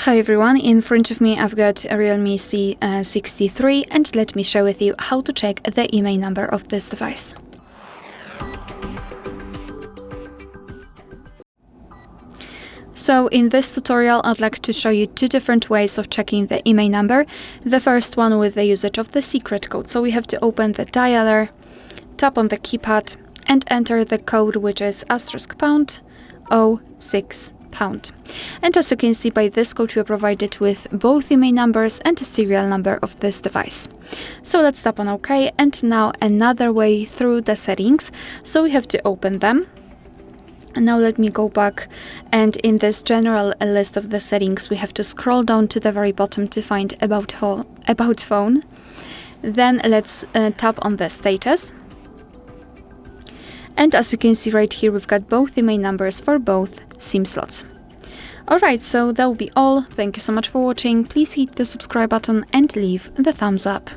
Hi everyone, in front of me I've got a REALME C63 and let me share with you how to check the IMEI number of this device. So in this tutorial I'd like to show you two different ways of checking the IMEI number. The first one with the usage of the secret code. So we have to open the dialer, tap on the keypad and enter the code, which is *##06#. And as you can see, by this code we are provided with both IMEI numbers and a serial number of this device. So let's tap on OK, and now another way through the settings. So we have to open them. And now let me go back, and in this general list of the settings we have to scroll down to the very bottom to find About Phone. Then let's tap on the status. And as you can see right here, we've got both IMEI numbers for both SIM slots. Alright, so that will be all. Thank you so much for watching. Please hit the subscribe button and leave the thumbs up.